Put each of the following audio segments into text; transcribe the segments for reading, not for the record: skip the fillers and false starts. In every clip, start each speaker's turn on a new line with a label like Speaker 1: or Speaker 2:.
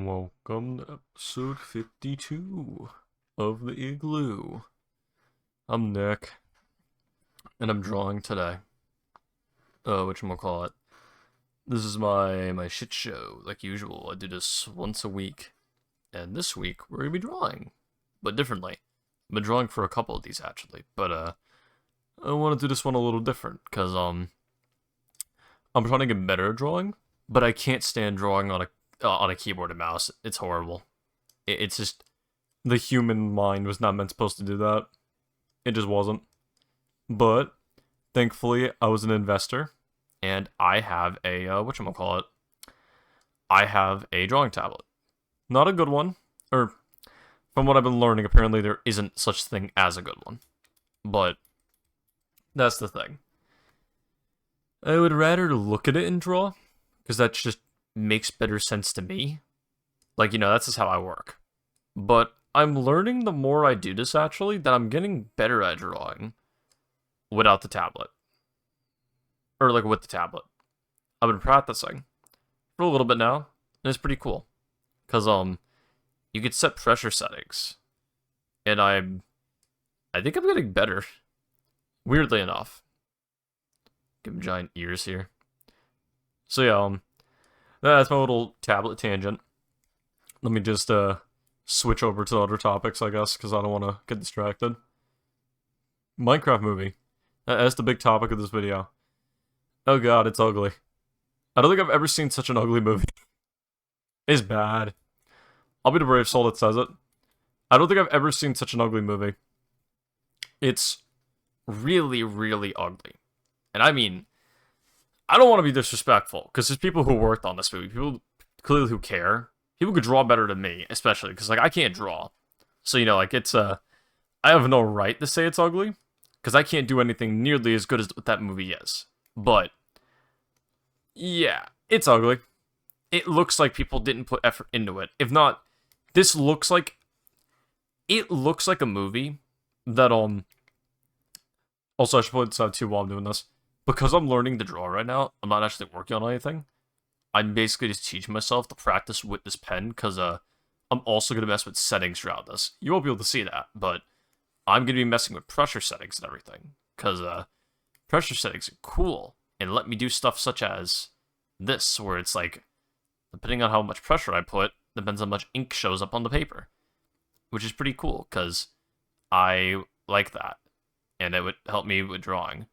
Speaker 1: Welcome to episode 52 of the Igloo. I'm Nick, and I'm drawing today. Whatchamacallit. This is my shit show, like usual. I do this once a week, and this week we're gonna be drawing, but differently. I've been drawing for a couple of these actually, but I want to do this one a little different, because I'm trying to get better at drawing, but I can't stand drawing on a keyboard and mouse. It's horrible. It's just, the human mind was not supposed to do that. It just wasn't. But thankfully, I was an investor, and I have a whatchamacallit. I have a drawing tablet. Not a good one, or from what I've been learning, apparently there isn't such thing as a good one. But that's the thing. I would rather look at it and draw, because that just makes better sense to me. Like, that's just how I work. But I'm learning the more I do this, actually, that I'm getting better at drawing without the tablet. Or, like, with the tablet. I've been practicing for a little bit now, and it's pretty cool. Because, you could set pressure settings. And I think I'm getting better. Weirdly enough. Give him giant ears here. So, yeah, that's my little tablet tangent. Let me just switch over to other topics, I guess, because I don't want to get distracted. Minecraft movie. That's the big topic of this video. Oh god, it's ugly. I don't think I've ever seen such an ugly movie. It's bad. I'll be the brave soul that says it. I don't think I've ever seen such an ugly movie. It's really, really ugly. And I mean, I don't want to be disrespectful, because there's people who worked on this movie, people clearly who care. People could draw better than me, especially, because, like, I can't draw. So, it's, I have no right to say it's ugly, because I can't do anything nearly as good as what that movie is. But, yeah, it's ugly. It looks like people didn't put effort into it. If not, it looks like a movie that, also I should point this out too while I'm doing this. Because I'm learning to draw right now, I'm not actually working on anything. I'm basically just teaching myself to practice with this pen, because I'm also going to mess with settings throughout this. You won't be able to see that, but I'm going to be messing with pressure settings and everything. Because pressure settings are cool, and let me do stuff such as this, where it's like, depending on how much pressure I put, depends on how much ink shows up on the paper. Which is pretty cool, because I like that, and it would help me with drawing.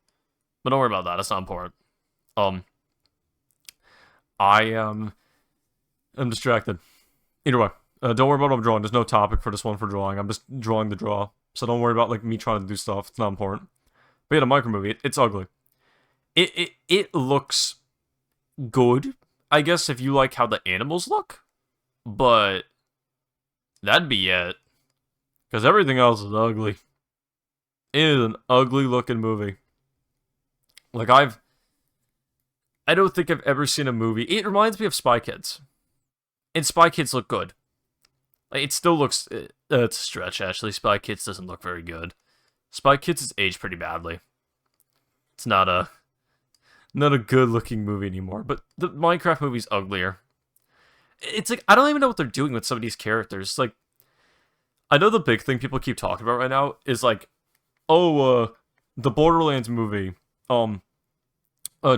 Speaker 1: But don't worry about that, it's not important. I'm distracted. Either way, don't worry about what I'm drawing. There's no topic for this one for drawing. I'm just drawing the draw. So don't worry about, like, me trying to do stuff. It's not important. But yeah, the micro movie, it's ugly. It looks good, I guess, if you like how the animals look. But that'd be it. Because everything else is ugly. It is an ugly looking movie. Like, I don't think I've ever seen a movie. It reminds me of Spy Kids. And Spy Kids look good. Like, it still looks, it's a stretch, actually. Spy Kids doesn't look very good. Spy Kids has aged pretty badly. It's not a good looking movie anymore. But the Minecraft movie's uglier. It's like, I don't even know what they're doing with some of these characters. Like, I know the big thing people keep talking about right now is like, oh, the Borderlands movie.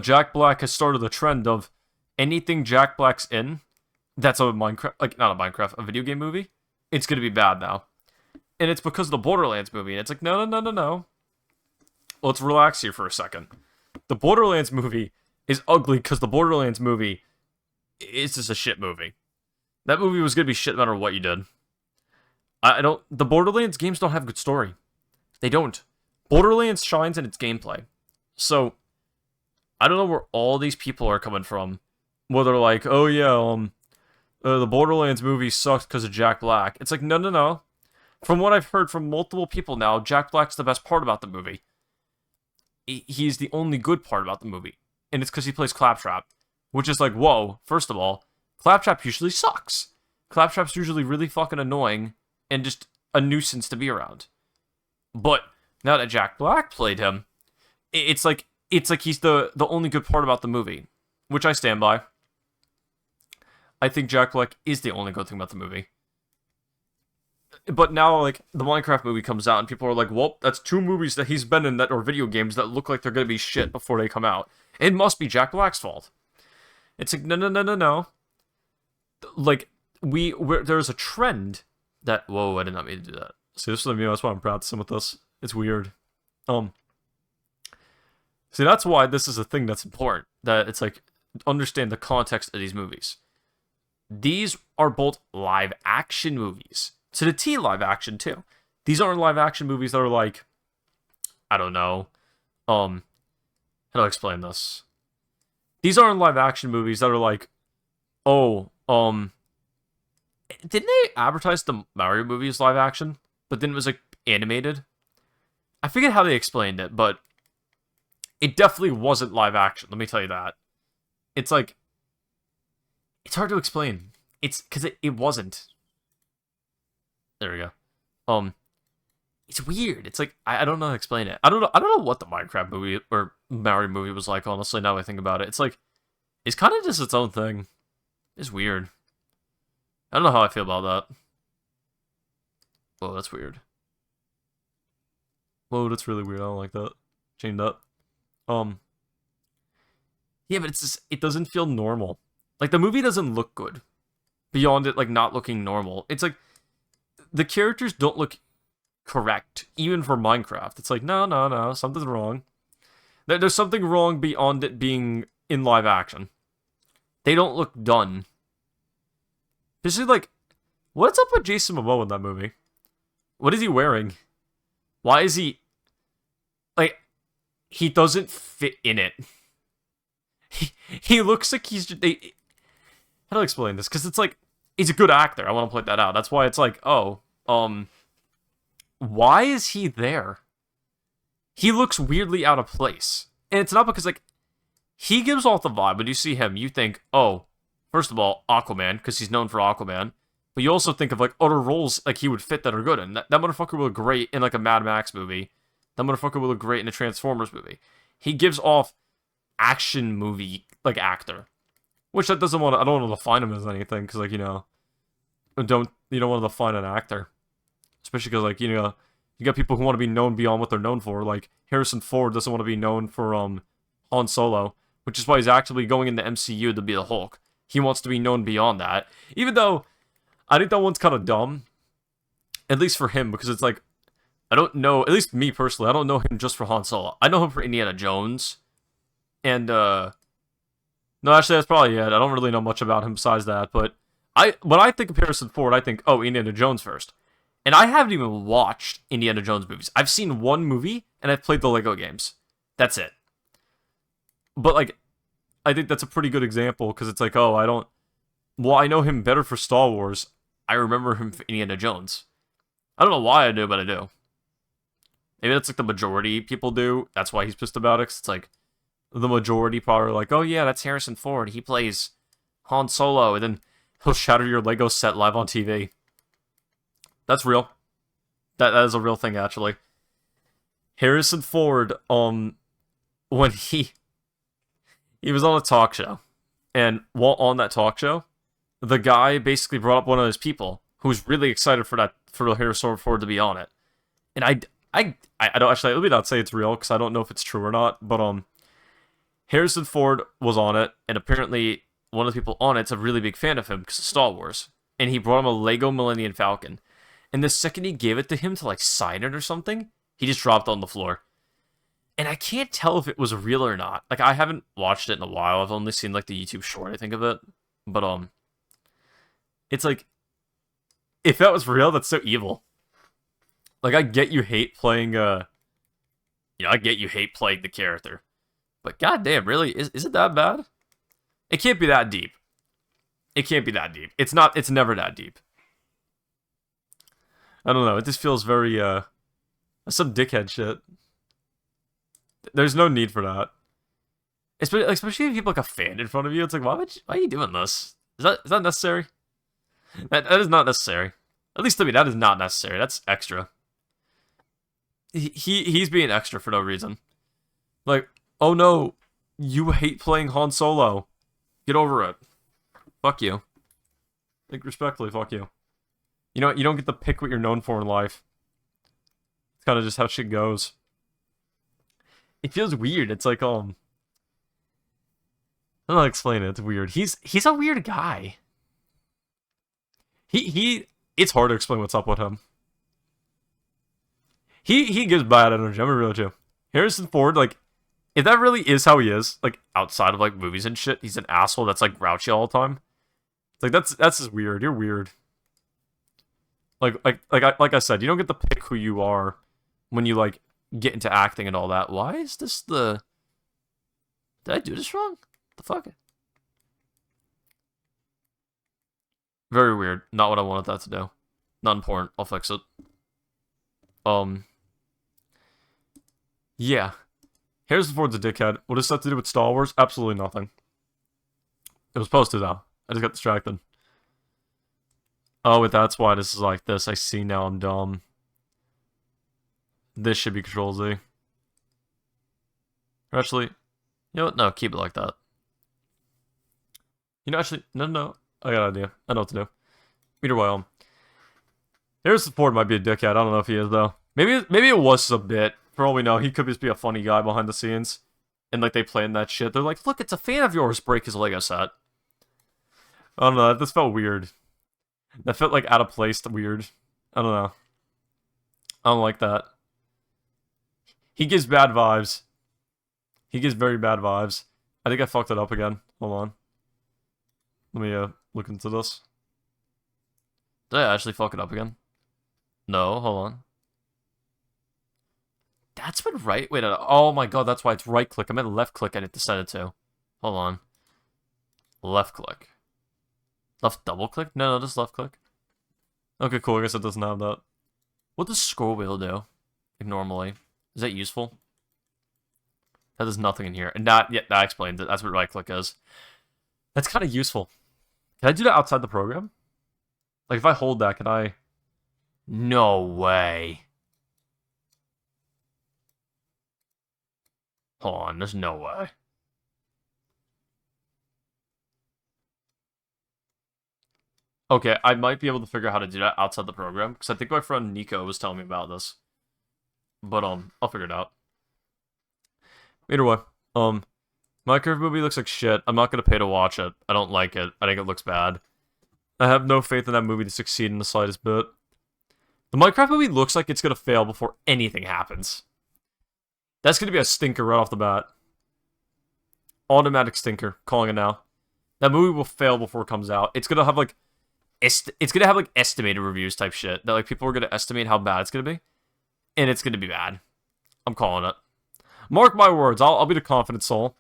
Speaker 1: Jack Black has started a trend of anything Jack Black's in, that's a Minecraft, like, not a Minecraft, a video game movie, it's gonna be bad now. And it's because of the Borderlands movie, and it's like, no. Let's relax here for a second. The Borderlands movie is ugly because the Borderlands movie is just a shit movie. That movie was gonna be shit no matter what you did. The Borderlands games don't have good story. They don't. Borderlands shines in its gameplay. So, I don't know where all these people are coming from. Where they're like, oh yeah, the Borderlands movie sucks because of Jack Black. It's like, no. From what I've heard from multiple people now, Jack Black's the best part about the movie. He's the only good part about the movie. And it's because he plays Claptrap. Which is like, whoa, first of all, Claptrap usually sucks. Claptrap's usually really fucking annoying and just a nuisance to be around. But now that Jack Black played him, it's like he's the only good part about the movie, which I stand by. I think Jack Black is the only good thing about the movie. But now, like, the Minecraft movie comes out, and people are like, well, that's 2 movies that he's been in that are video games that look like they're gonna be shit before they come out. It must be Jack Black's fault. It's like, no, no, no, no, no. Like, there's a trend that, whoa, I did not mean to do that. See, this is, that's why I'm practicing with this. It's weird. See, that's why this is a thing that's important. That it's like, understand the context of these movies. These are both live action movies. To the T live action, too. These aren't live action movies that are like, I don't know, how do I explain this? These aren't live action movies that are like, oh, didn't they advertise the Mario movie as live action? But then it was like animated? I forget how they explained it, but it definitely wasn't live action, let me tell you that. It's like, it's hard to explain. It's because it wasn't. There we go. It's weird. It's like, I don't know how to explain it. I don't know what the Minecraft movie or Mario movie was like, honestly, now that I think about it. It's like, it's kind of just its own thing. It's weird. I don't know how I feel about that. Whoa, that's weird. Whoa, that's really weird. I don't like that. Chained up. Yeah, but it's just, it doesn't feel normal. Like, the movie doesn't look good. Beyond it, like, not looking normal. It's like, the characters don't look correct, even for Minecraft. It's like, no, no, no, something's wrong. There's something wrong beyond it being in live action. They don't look done. This is like, what's up with Jason Momoa in that movie? What is he wearing? Why is he... Like, he doesn't fit in it. He looks like he's... how do I explain this? Because it's like, he's a good actor. I want to point that out. That's why it's like, oh, why is he there? He looks weirdly out of place. And it's not because, like, he gives off the vibe. When you see him, you think, oh, first of all, Aquaman, because he's known for Aquaman. But you also think of, like, other roles, like, he would fit that are good. And that motherfucker would look great in, like, a Mad Max movie. That motherfucker would look great in a Transformers movie. He gives off action movie, like, actor. Which I don't want to define him as anything, because, like, you know, you don't want to define an actor. Especially because, like, you know, you got people who want to be known beyond what they're known for. Like, Harrison Ford doesn't want to be known for, Han Solo. Which is why he's actually going in the MCU to be the Hulk. He wants to be known beyond that. Even though, I think that one's kind of dumb. At least for him, because it's like, I don't know, at least me personally, I don't know him just for Han Solo. I know him for Indiana Jones. And, no, actually, that's probably it. I don't really know much about him besides that, but when I think of Harrison Ford, I think, oh, Indiana Jones first. And I haven't even watched Indiana Jones movies. I've seen one movie, and I've played the Lego games. That's it. But, like, I think that's a pretty good example, because it's like, oh, I know him better for Star Wars. I remember him for Indiana Jones. I don't know why I do, but I do. Maybe that's like the majority people do. That's why he's pissed about it, 'cause it's like, the majority probably are like, oh yeah, that's Harrison Ford. He plays Han Solo, and then he'll shatter your Lego set live on TV. That's real. That is a real thing, actually. Harrison Ford, when he was on a talk show, and while on that talk show, the guy basically brought up one of his people who was really excited for Harrison Ford to be on it. And I don't actually, let me not say it's real, because I don't know if it's true or not, but Harrison Ford was on it, and apparently one of the people on it's a really big fan of him because of Star Wars. And he brought him a Lego Millennium Falcon. And the second he gave it to him to, like, sign it or something, he just dropped on the floor. And I can't tell if it was real or not. Like, I haven't watched it in a while. I've only seen, like, the YouTube short, I think, of it. But, it's like, if that was real, that's so evil. Like, I get you hate playing, I get you hate playing the character. But goddamn, really? Is it that bad? It can't be that deep. It can't be that deep. It's never that deep. I don't know, it just feels very, some dickhead shit. There's no need for that. Especially if you have, like, a fan in front of you, it's like, why are you doing this? Is that necessary? That is not necessary. At least to me, that is not necessary. That's extra. He's being extra for no reason. Like, oh no, you hate playing Han Solo. Get over it. Fuck you. Like, respectfully, fuck you. You know what? You don't get to pick what you're known for in life. It's kind of just how shit goes. It feels weird. It's like, I don't know how to explain it. It's weird. He's a weird guy. It's hard to explain what's up with him. He gives bad energy. I'm real too. Harrison Ford, like, if that really is how he is, like, outside of, like, movies and shit, he's an asshole that's, like, grouchy all the time. It's like, that's just weird. You're weird. Like I said, you don't get to pick who you are when you, like, get into acting and all that. Why is this the... Did I do this wrong? The fuck? Very weird. Not what I wanted that to do. Not important. I'll fix it. Yeah. Harrison Ford's a dickhead. What does that have to do with Star Wars? Absolutely nothing. It was supposed to, though. I just got distracted. Oh, that's why this is like this. I see now, I'm dumb. This should be Control-Z. Or actually, you know what? No, keep it like that. You know, actually, no. I got an idea. I know what to do. Either way, Harrison Ford might be a dickhead. I don't know if he is, though. Maybe it was a bit. For all we know, he could just be a funny guy behind the scenes. And, like, they planned that shit. They're like, look, it's a fan of yours. Break his Lego set. I don't know. This felt weird. That felt, like, out of place. Weird. I don't know. I don't like that. He gives bad vibes. He gives very bad vibes. I think I fucked it up again. Hold on. Let me, look into this. Did I actually fuck it up again? No, hold on. That's what right... Wait, oh my god, that's why it's right click. I meant left click I need to set it to. Hold on. Left click. Left double click? No, just left click. Okay, cool. I guess it doesn't have that. What does scroll wheel do? Like normally. Is that useful? That does nothing in here. And that explains it. That's what right click is. That's kind of useful. Can I do that outside the program? Like if I hold that, can I... No way. Hold on, there's no way. Okay, I might be able to figure out how to do that outside the program, because I think my friend Nico was telling me about this. But, I'll figure it out. Either way, Minecraft movie looks like shit. I'm not gonna pay to watch it. I don't like it. I think it looks bad. I have no faith in that movie to succeed in the slightest bit. The Minecraft movie looks like it's gonna fail before anything happens. That's gonna be a stinker right off the bat. Automatic stinker. Calling it now. That movie will fail before it comes out. It's gonna have like... It's gonna have like estimated reviews type shit. That like people are gonna estimate how bad it's gonna be. And it's gonna be bad. I'm calling it. Mark my words. I'll be the confident soul.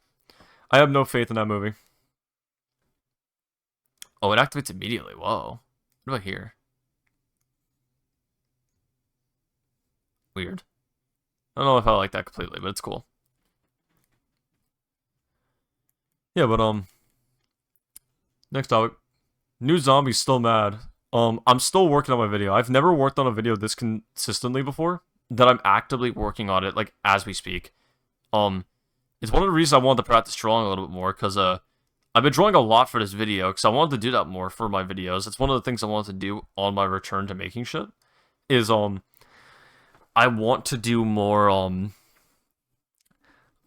Speaker 1: I have no faith in that movie. Oh, it activates immediately. Whoa. What do I hear? Weird. I don't know if I like that completely, but it's cool. Yeah, but, next topic. New Zombie's still mad. I'm still working on my video. I've never worked on a video this consistently before. That I'm actively working on it, like, as we speak. It's one of the reasons I wanted to practice drawing a little bit more, because, I've been drawing a lot for this video, because I wanted to do that more for my videos. It's one of the things I wanted to do on my return to making shit. Is, I want to do more,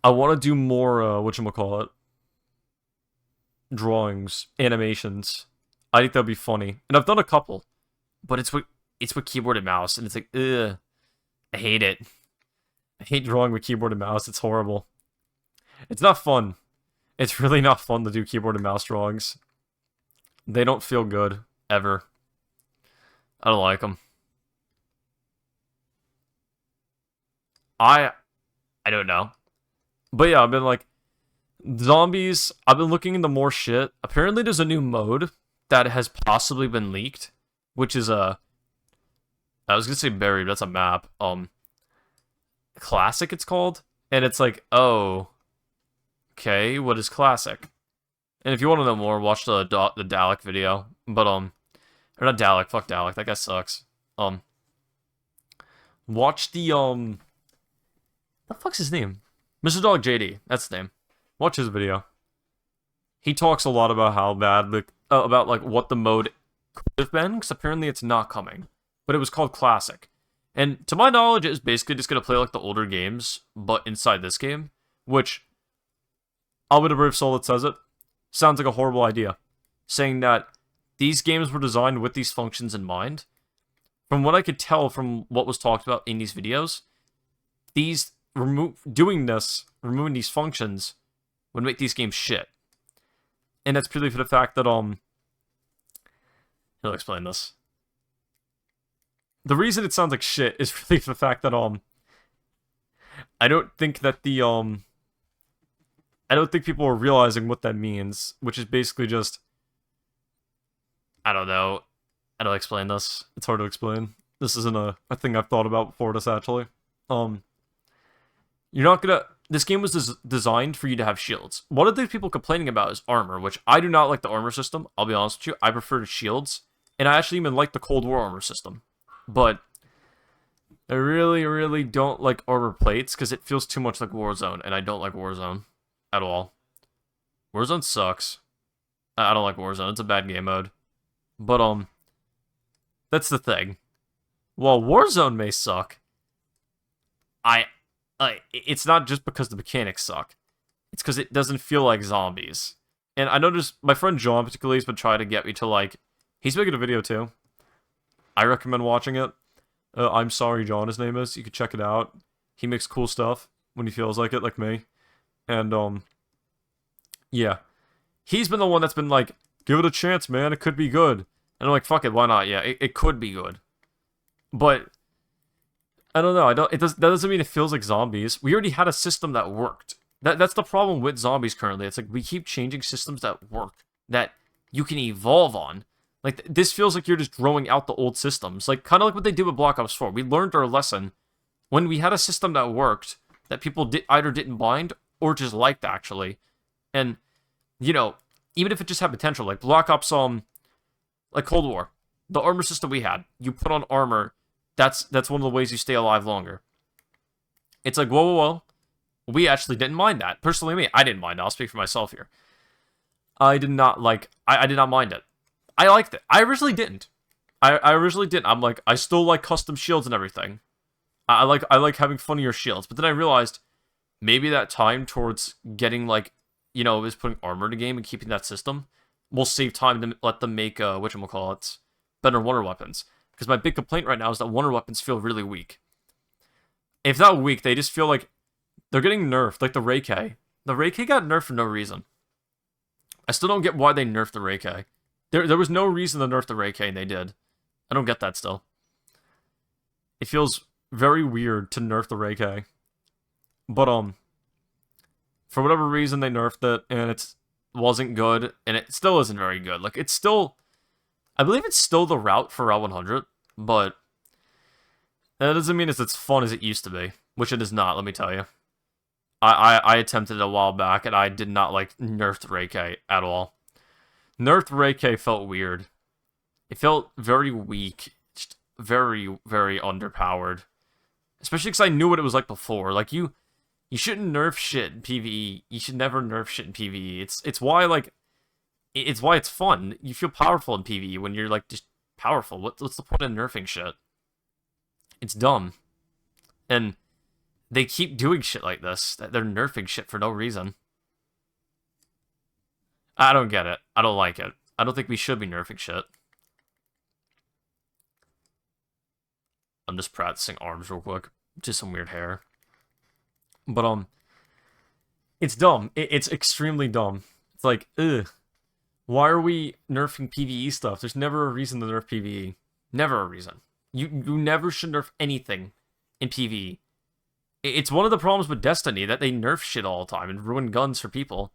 Speaker 1: whatchamacallit? Drawings, animations. I think that'd be funny. And I've done a couple. But it's with keyboard and mouse, and it's like, ugh. I hate it. I hate drawing with keyboard and mouse. It's horrible. It's not fun. It's really not fun to do keyboard and mouse drawings. They don't feel good, ever. I don't like them. I don't know. But yeah, I've been like, zombies, I've been looking into more shit. Apparently there's a new mode that has possibly been leaked, which is I was gonna say buried, that's a map. Classic it's called. And it's like, oh, okay, what is classic? And if you want to know more, watch the Dalek video. But, or not Dalek, fuck Dalek, that guy sucks. Watch the, the fuck's his name? Mr. Dog JD, that's his name. Watch his video. He talks a lot about how bad, about, like, what the mode could have been, because apparently it's not coming. But it was called Classic. And to my knowledge, it was basically just going to play like the older games, but inside this game, which, I'll be the brave soul that says it, sounds like a horrible idea. Saying that these games were designed with these functions in mind. From what I could tell from what was talked about in these videos, removing these functions would make these games shit. And that's purely for the fact that, I'll explain this. The reason it sounds like shit is really for the fact that, I don't think that I don't think people are realizing what that means, which is basically just, I don't know. How do I explain this? It's hard to explain. This isn't a thing I've thought about before this, actually. You're not gonna... This game was designed for you to have shields. One of the people complaining about is armor, which I do not like the armor system. I'll be honest with you. I prefer the shields. And I actually even like the Cold War armor system. But I really, really don't like armor plates because it feels too much like Warzone. And I don't like Warzone at all. Warzone sucks. I don't like Warzone. It's a bad game mode. But, that's the thing. While Warzone may suck, it's not just because the mechanics suck. It's because it doesn't feel like zombies. And I noticed my friend John particularly has been trying to get me to, like... He's making a video, too. I recommend watching it. I'm Sorry John, his name is. You can check it out. He makes cool stuff when he feels like it, like me. And, yeah. He's been the one that's been like, give it a chance, man. It could be good. And I'm like, fuck it, why not? Yeah, it could be good. But... I don't know. That doesn't mean it feels like zombies. We already had a system that worked. That's the problem with zombies currently. It's like we keep changing systems that work, that you can evolve on. Like this feels like you're just growing out the old systems. Like kind of like what they did with Black Ops 4. We learned our lesson when we had a system that worked that people either didn't mind or just liked actually. And you know, even if it just had potential, like Black Ops like Cold War, the armor system we had, you put on armor. That's one of the ways you stay alive longer. It's like, whoa. We actually didn't mind that. Personally, me, I didn't mind. I'll speak for myself here. I did not like... I did not mind it. I liked it. I originally didn't. I originally didn't. I'm like, I still like custom shields and everything. I like having funnier shields. But then I realized maybe that time towards getting, like, you know, is putting armor in the game and keeping that system will save time to let them make, whatchamacallit, better wonder weapons. Because my big complaint right now is that wonder weapons feel really weak. If not weak, they just feel like they're getting nerfed, like the Ray K. The Ray K got nerfed for no reason. I still don't get why they nerfed the Ray K. There was no reason to nerf the Ray K, and they did. I don't get that still. It feels very weird to nerf the Ray K. But, for whatever reason, they nerfed it, and it wasn't good, and it still isn't very good. Like, it's still... I believe it's still the route for Route 100, but that doesn't mean it's as fun as it used to be, which it is not, let me tell you. I attempted it a while back, and I did not like nerfed Ray K at all. Nerfed Ray K felt weird. It felt very weak, just very, very underpowered. Especially because I knew what it was like before. Like, you shouldn't nerf shit in PvE. You should never nerf shit in PvE. It's why, like... It's why it's fun. You feel powerful in PvE when you're, like, just powerful. What's the point of nerfing shit? It's dumb. And they keep doing shit like this. They're nerfing shit for no reason. I don't get it. I don't like it. I don't think we should be nerfing shit. I'm just practicing arms real quick. Just some weird hair. But, it's dumb. It's extremely dumb. It's like, ugh. Why are we nerfing PvE stuff? There's never a reason to nerf PvE. Never a reason. You never should nerf anything in PvE. It's one of the problems with Destiny, that they nerf shit all the time and ruin guns for people.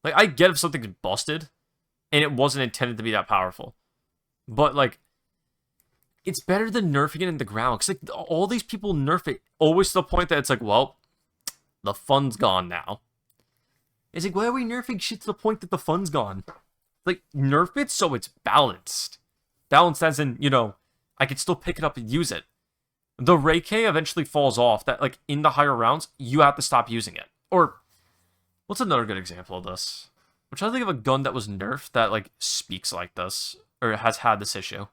Speaker 1: Like, I get if something's busted, and it wasn't intended to be that powerful. But, like, it's better than nerfing it in the ground. Because, like, all these people nerf it always to the point that it's like, well, the fun's gone now. It's like, why are we nerfing shit to the point that the fun's gone? Like, nerf it so it's balanced. Balanced as in, you know, I can still pick it up and use it. The Ray K eventually falls off, that, like, in the higher rounds, you have to stop using it. Or, what's another good example of this? I'm trying to think of a gun that was nerfed that, like, speaks like this. or has had this issue.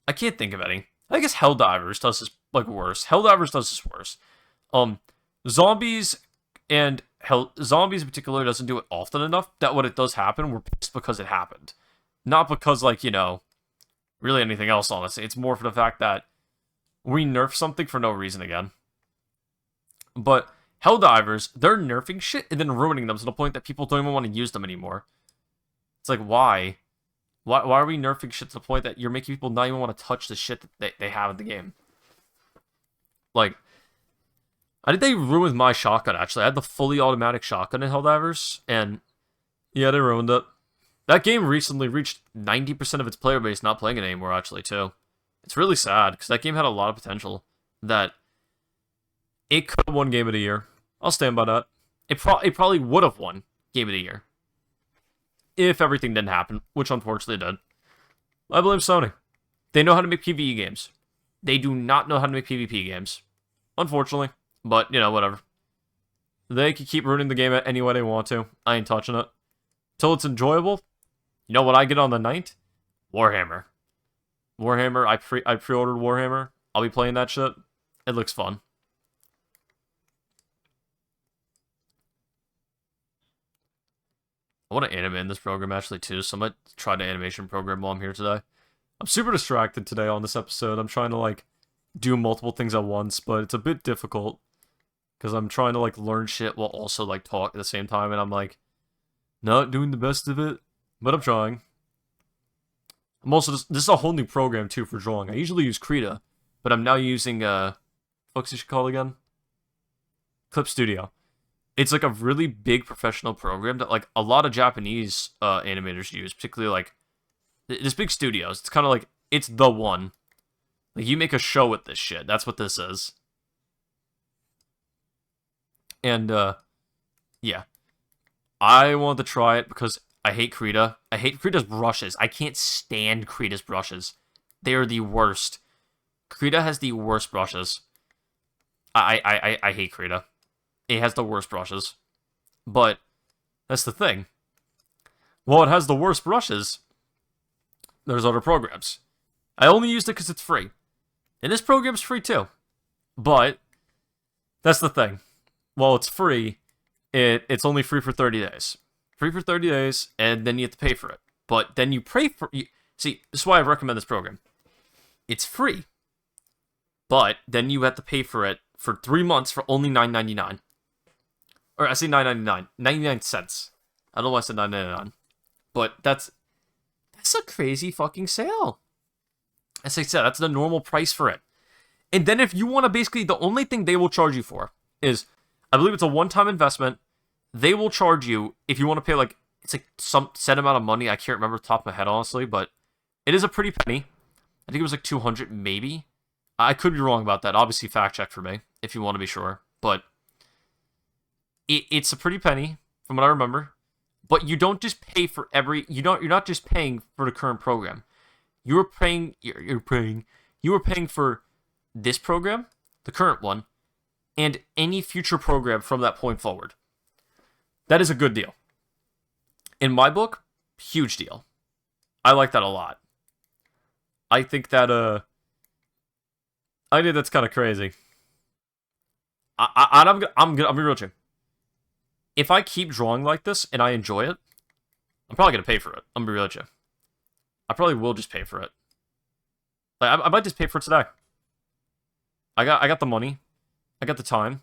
Speaker 1: I can't think of any. I guess Helldivers does this like worse. Helldivers does this worse. Zombies and zombies in particular doesn't do it often enough that when it does happen, we're pissed because it happened, not because like really anything else. Honestly, it's more for the fact that we nerf something for no reason again. But Helldivers, they're nerfing shit and then ruining them to the point that people don't even want to use them anymore. It's like, why? Why are we nerfing shit to the point that you're making people not even want to touch the shit that they have in the game? Like, I think they ruined my shotgun, actually. I had the fully automatic shotgun in Helldivers, and yeah, they ruined it. That game recently reached 90% of its player base not playing it anymore, actually, too. It's really sad, because that game had a lot of potential. That it could have won Game of the Year. I'll stand by that. It probably would have won Game of the Year. If everything didn't happen, which unfortunately did. I blame Sony. They know how to make PvE games. They do not know how to make PvP games. Unfortunately. But, whatever. They can keep ruining the game any way they want to. I ain't touching it. Till it's enjoyable. You know what I get on the 9th? Warhammer. Warhammer, I pre-ordered Warhammer. I'll be playing that shit. It looks fun. I want to animate in this program, actually, too, so I might try the animation program while I'm here today. I'm super distracted today on this episode. I'm trying to, do multiple things at once, but it's a bit difficult. Because I'm trying to, learn shit while also, talk at the same time, and I'm, not doing the best of it. But I'm trying. I'm also this is a whole new program, too, for drawing. I usually use Krita, but I'm now using, what's it called again? Clip Studio. It's, a really big professional program that, a lot of Japanese animators use, particularly, there's big studios. It's kind of it's the one. You make a show with this shit. That's what this is. And, yeah. I wanted to try it because I hate Krita. I hate Krita's brushes. I can't stand Krita's brushes. They are the worst. Krita has the worst brushes. I hate Krita. It has the worst brushes. But that's the thing. While it has the worst brushes, there's other programs. I only used it because it's free. And this program's free too. But that's the thing. While it's free, it's only free for 30 days. Free for 30 days, and then you have to pay for it. But then you pay for... See, this is why I recommend this program. It's free. But then you have to pay for it for 3 months for only $9.99. Or I say $9.99. 99 cents. I don't know why I said $9.99. But that's a crazy fucking sale. As I said, that's the normal price for it. And then if you want to basically... The only thing they will charge you for is... I believe it's a one-time investment. They will charge you if you want to pay it's some set amount of money. I can't remember the top of my head, honestly, but it is a pretty penny. I think it was 200 maybe. I could be wrong about that. Obviously, fact check for me if you want to be sure. But it's a pretty penny from what I remember. But you don't just pay for you're not just paying for the current program. You are paying for this program, the current one, and any future program from that point forward. That is a good deal. In my book, huge deal. I like that a lot. I think that I think that's kind of crazy. I'm gonna be real with you. If I keep drawing like this and I enjoy it, I'm probably gonna pay for it. I'm gonna be real with you. I probably will just pay for it. I might just pay for it today. I got the money. I got the time.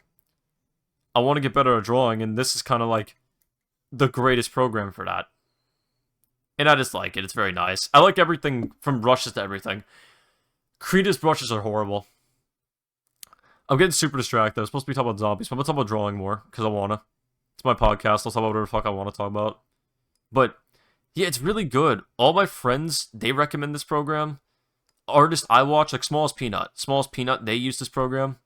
Speaker 1: I want to get better at drawing, and this is kind of the greatest program for that. And I just like it. It's very nice. I like everything from brushes to everything. Krita's brushes are horrible. I'm getting super distracted. I'm supposed to be talking about zombies, but I'm going to talk about drawing more, because I want to. It's my podcast. I'll talk about whatever the fuck I want to talk about. But, yeah, it's really good. All my friends, they recommend this program. Artists I watch, Smallest Peanut, they use this program.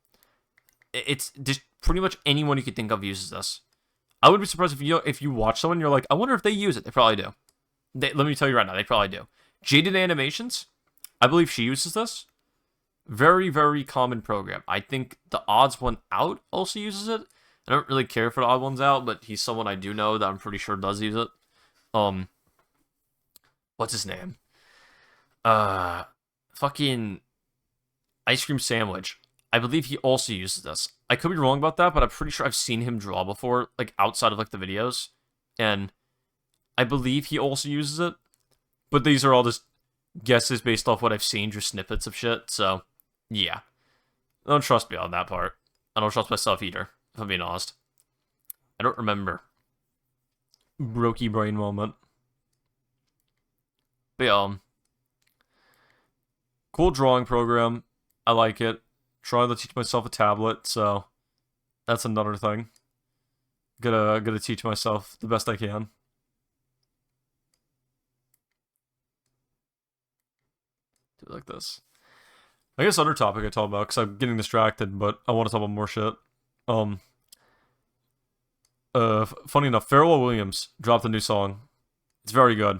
Speaker 1: It's just pretty much anyone you could think of uses this. I would be surprised if you watch someone, you're like, I wonder if they use it. They probably do. Let me tell you right now, they probably do. Jaded Animations, I believe she uses this. Very, very common program. I think the Odds One Out also uses it. I don't really care for the Odd Ones Out, but he's someone I do know that I'm pretty sure does use it. what's his name? Uh, fucking ice cream sandwich. I believe he also uses this. I could be wrong about that, but I'm pretty sure I've seen him draw before, like outside of like the videos, and I believe he also uses it. But these are all just guesses based off what I've seen, just snippets of shit. So, yeah, I don't trust me on that part. I don't trust myself either, if I'm being honest. I don't remember. Brokey brain moment. But yeah, cool drawing program. I like it. Trying to teach myself a tablet, so that's another thing. Gotta teach myself the best I can. Do it like this. I guess other topic I talk about because I'm getting distracted, but I want to talk about more shit. Um, Funny enough, Pharrell Williams dropped a new song. It's very good.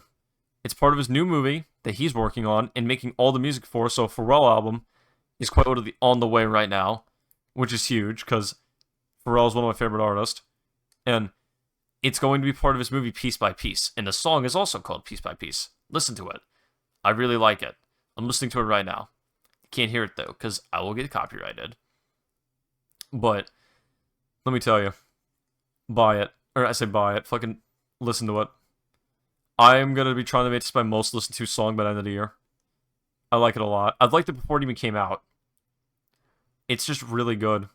Speaker 1: It's part of his new movie that he's working on and making all the music for. So Pharrell album is quite literally on the way right now, which is huge because Pharrell is one of my favorite artists, and it's going to be part of his movie Piece by Piece. And the song is also called Piece by Piece. Listen to it. I really like it. I'm listening to it right now. Can't hear it though, because I will get copyrighted. But let me tell you, buy it. Or I say buy it. Fucking listen to it. I'm gonna be trying to make this my most listened to song by the end of the year. I like it a lot. I've liked it before it even came out. It's just really good.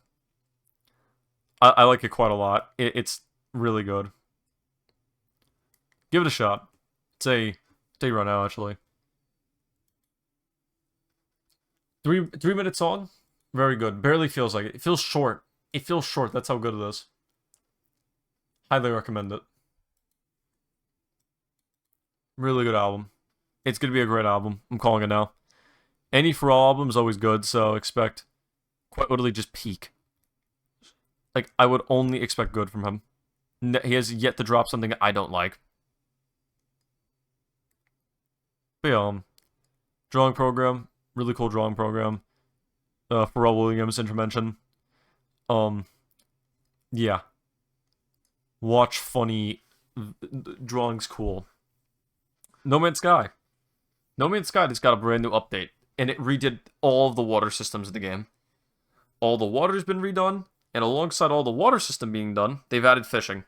Speaker 1: I like it quite a lot. It's really good. Give it a shot. Say right now, actually. 3 minute song, very good. Barely feels like it. It feels short. It feels short. That's how good it is. Highly recommend it. Really good album. It's gonna be a great album. I'm calling it now. Any Pharrell album is always good, so expect quite literally just peak. Like I would only expect good from him. He has yet to drop something I don't like. But yeah, drawing program, really cool drawing program. Pharrell Williams intervention. Yeah. Watch funny drawings cool. No Man's Sky. No Man's Sky just got a brand new update, and it redid all of the water systems of the game. All the water's been redone, and alongside all the water system being done, they've added fishing.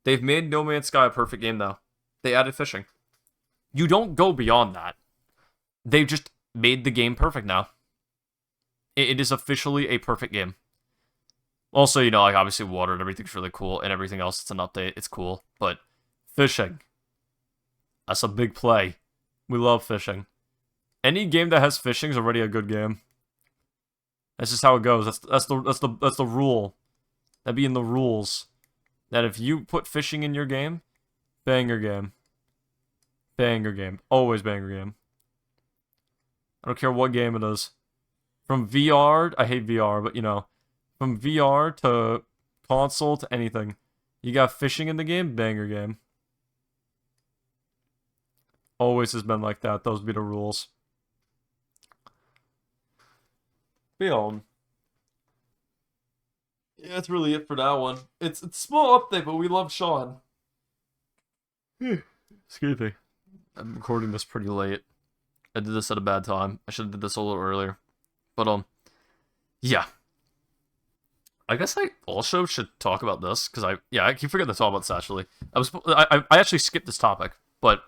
Speaker 1: They've made No Man's Sky a perfect game now. They added fishing. You don't go beyond that. They've just made the game perfect now. It is officially a perfect game. Also, you know, like obviously water and everything's really cool, and everything else it's an update, it's cool. But fishing, that's a big play. We love fishing. Any game that has fishing is already a good game. That's just how it goes. That's the rule. That'd be in the rules. That if you put fishing in your game, banger game. Banger game. Always banger game. I don't care what game it is. From VR, I hate VR, but you know, from VR to console to anything. You got fishing in the game, banger game. Always has been like that. Those be the rules. Film. Yeah, that's really it for that one. It's a small update, but we love Sean. Excuse me. I'm recording this pretty late. I did this at a bad time. I should have did this a little earlier. But yeah. I guess I also should talk about this because I keep forgetting to talk about this actually. I actually skipped this topic, but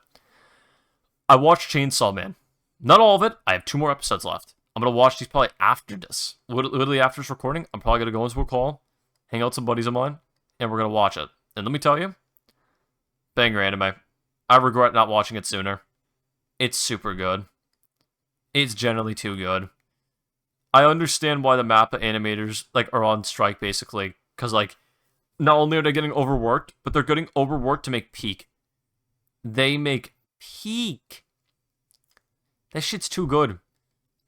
Speaker 1: I watched Chainsaw Man. Not all of it. I have 2 more episodes left. I'm gonna watch these probably after this. Literally after this recording, I'm probably gonna go into a call, hang out with some buddies of mine, and we're gonna watch it. And let me tell you, banger anime. I regret not watching it sooner. It's super good. It's generally too good. I understand why the MAPPA animators like are on strike basically, because like not only are they getting overworked, but they're getting overworked to make peak. They make peak. That shit's too good.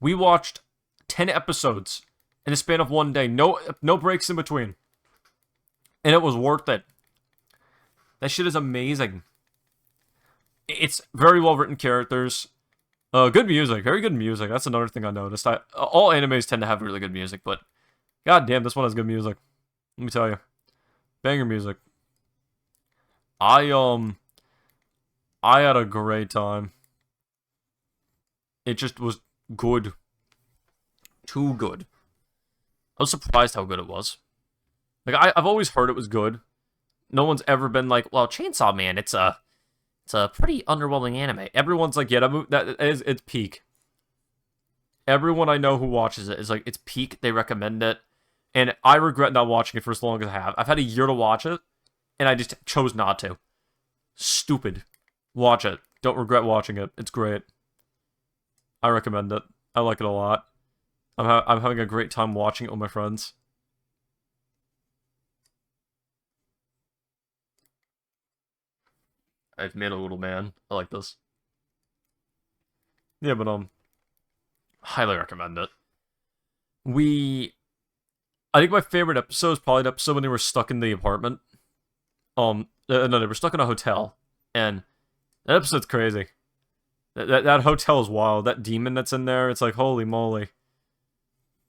Speaker 1: We watched 10 episodes in the span of one day, no breaks in between, and it was worth it. That shit is amazing. It's very well written characters. Good music, very good music. That's another thing I noticed. All animes tend to have really good music, but god damn, this one has good music. Let me tell you, banger music. I I had a great time. It just was good. Too good. I was surprised how good it was. Like, I've always heard it was good. No one's ever been like, well, Chainsaw Man, it's a pretty underwhelming anime. Everyone's like, yeah, it's peak. Everyone I know who watches it is like, it's peak, they recommend it. And I regret not watching it for as long as I have. I've had a year to watch it, and I just chose not to. Stupid. Watch it. Don't regret watching it. It's great. I recommend it. I like it a lot. I'm having a great time watching it with my friends. I've made a little man. I like this. Yeah, but highly recommend it. I think my favorite episode is probably the episode when they were stuck in the apartment. No, they were stuck in a hotel, and that episode's crazy. That hotel is wild. That demon that's in there, it's like, holy moly.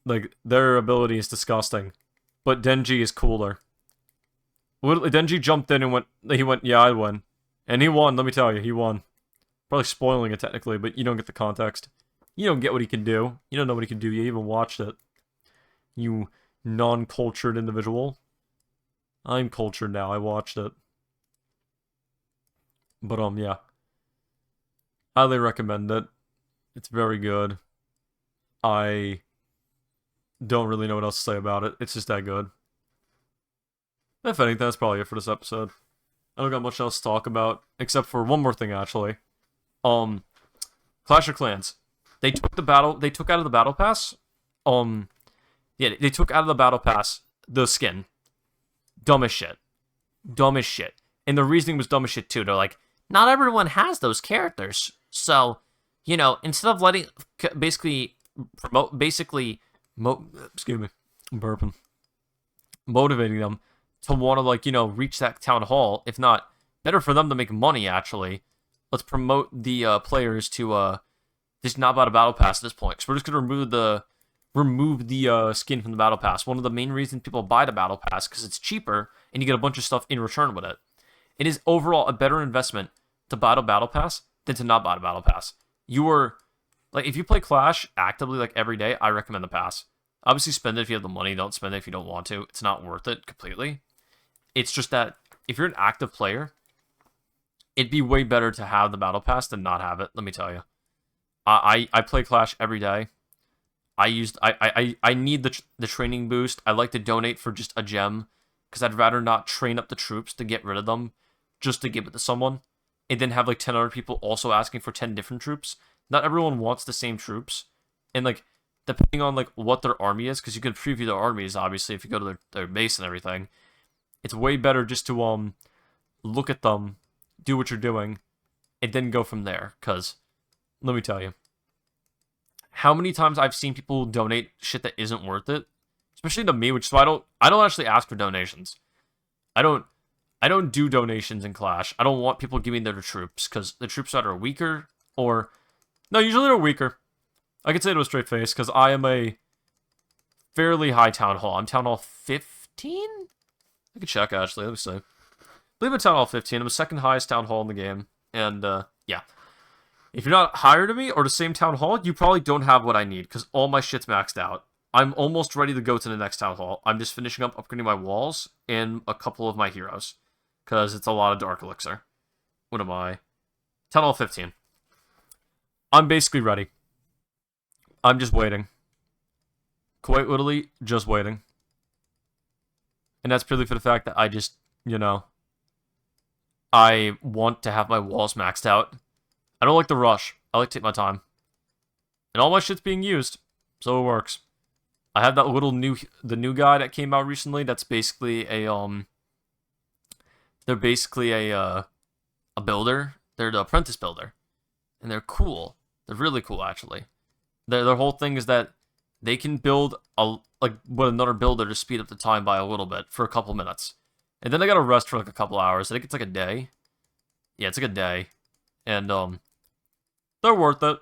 Speaker 1: Like, their ability is disgusting. But Denji is cooler. Denji jumped in and went, yeah, I win. And he won, let me tell you, he won. Probably spoiling it technically, but you don't get the context. You don't get what he can do. You don't know what he can do, you even watched it. You non-cultured individual. I'm cultured now, I watched it. But, yeah. Highly recommend it. It's very good. I don't really know what else to say about it. It's just that good. If anything, that's probably it for this episode. I don't got much else to talk about, except for one more thing, actually. Clash of Clans. They took out of the battle pass. Yeah, they took out of the battle pass the skin. Dumb as shit. Dumb as shit. And the reasoning was dumb as shit, too. They're like, not everyone has those characters. So, you know, instead of letting, excuse me, I'm burping. Motivating them to want to, like, you know, reach that town hall. If not, better for them to make money, actually. Let's promote the players to just not buy a battle pass at this point. Because we're just going to remove the skin from the battle pass. One of the main reasons people buy the battle pass because it's cheaper and you get a bunch of stuff in return with it. It is overall a better investment to buy the battle pass than to not buy the battle pass. Like, if you play Clash actively, like, every day, I recommend the pass. Obviously, spend it if you have the money. Don't spend it if you don't want to. It's not worth it completely. It's just that if you're an active player, it'd be way better to have the battle pass than not have it, let me tell you. I play Clash every day. I need the training boost. I like to donate for just a gem, because I'd rather not train up the troops to get rid of them, just to give it to someone, and then have, like, 10 other people also asking for 10 different troops. Not everyone wants the same troops, and, like, depending on, like, what their army is, because you can preview their armies, obviously, if you go to their base and everything. It's way better just to, look at them, do what you're doing, and then go from there, because, let me tell you, how many times I've seen people donate shit that isn't worth it, especially to me, which is why I don't actually ask for donations. I don't do donations in Clash. I don't want people giving their troops, because the troops that are weaker, or, no, usually they're weaker. I can say it with a straight face, because I am a fairly high Town Hall. I'm Town Hall 15? I can check, actually. Let me see. I believe I'm Town Hall 15. I'm the second highest Town Hall in the game. And, yeah. If you're not higher than me, or the same Town Hall, you probably don't have what I need, because all my shit's maxed out. I'm almost ready to go to the next Town Hall. I'm just finishing up upgrading my walls and a couple of my heroes, because it's a lot of Dark Elixir. What am I? Town Hall 15. I'm basically ready. I'm just waiting. Quite literally, just waiting. And that's purely for the fact that I just, you know, I want to have my walls maxed out. I don't like the rush. I like to take my time. And all my shit's being used, so it works. I have that the new guy that came out recently. That's basically they're basically a builder. They're the apprentice builder, and they're cool. They're really cool, actually. Their whole thing is that they can build with another builder to speed up the time by a little bit for a couple minutes, and then they gotta rest for like a couple hours. I think it's like a day. Yeah, it's like a day, and they're worth it.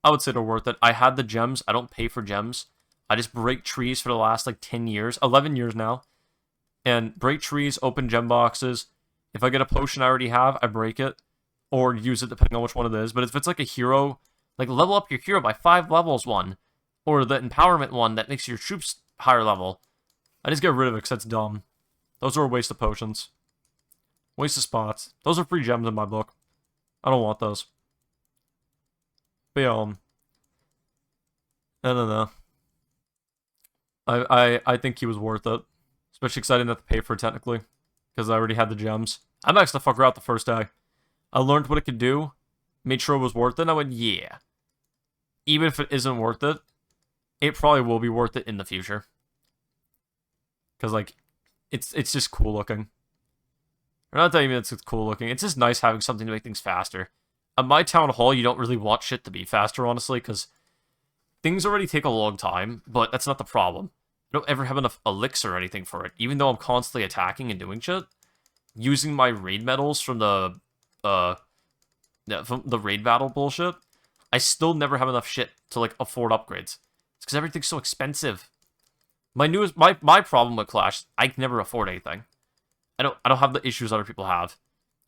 Speaker 1: I would say they're worth it. I had the gems. I don't pay for gems. I just break trees for the last, like, 10 years. 11 years now. And break trees, open gem boxes. If I get a potion I already have, I break it. or use it depending on which one it is. But if it's like a hero, like level up your hero by 5 levels one, or the empowerment one that makes your troops higher level, I just get rid of it because that's dumb. Those are a waste of potions. Waste of spots. Those are free gems in my book. I don't want those. But yeah, I don't know. I think he was worth it. Especially because I didn't have to pay for it technically. Because I already had the gems. I maxed the fucker out the first day. I learned what it could do. Made sure it was worth it. And I went, yeah. Even if it isn't worth it, it probably will be worth it in the future. Because, like, it's just cool looking. Or not that even it's cool looking. It's just nice having something to make things faster. At my town hall, you don't really want shit to be faster, honestly, because things already take a long time, but that's not the problem. I don't ever have enough elixir or anything for it, even though I'm constantly attacking and doing shit. Using my raid medals from the raid battle bullshit, I still never have enough shit to, like, afford upgrades. It's because everything's so expensive. My problem with Clash, I can never afford anything. I don't have the issues other people have.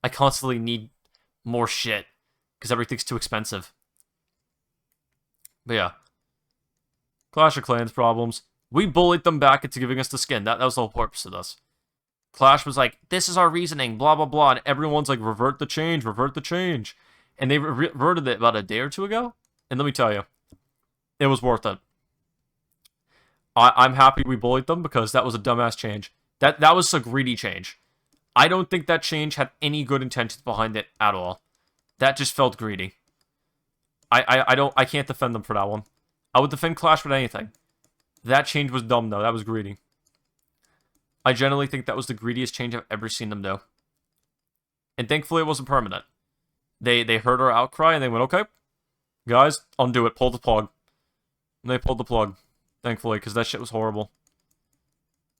Speaker 1: I constantly need more shit because everything's too expensive. But yeah. Clash of Clans problems. We bullied them back into giving us the skin. That was the whole purpose of this. Clash was like, this is our reasoning, blah, blah, blah. And everyone's like, revert the change, revert the change. And they reverted it about a day or two ago. And let me tell you, it was worth it. I'm happy we bullied them because that was a dumbass change. That was a greedy change. I don't think that change had any good intentions behind it at all. That just felt greedy. I can't defend them for that one. I would defend Clash with anything. That change was dumb though. That was greedy. I generally think that was the greediest change I've ever seen them do. And thankfully it wasn't permanent. They heard our outcry and they went, okay, guys, undo it. Pull the plug. And they pulled the plug. Thankfully, because that shit was horrible.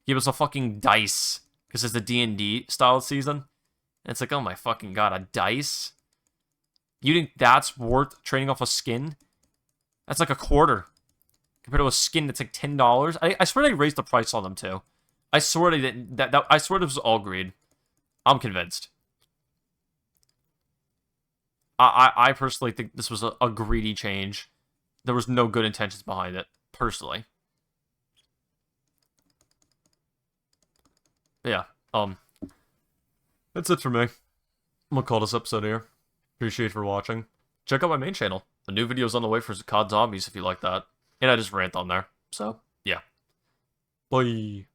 Speaker 1: Give us a fucking dice. Because it's the D&D style season. And it's like, oh my fucking god, a dice? You think that's worth trading off a skin? That's like a quarter. Compared to a skin that's like $10. I swear they raised the price on them too. I swear they didn't. I swear this was all greed. I'm convinced. I personally think this was a greedy change. There was no good intentions behind it, personally. Yeah, that's it for me. I'm gonna call this episode here. Appreciate you for watching. Check out my main channel. A new video's on the way for COD Zombies if you like that. And I just rant on there. So, yeah. Bye.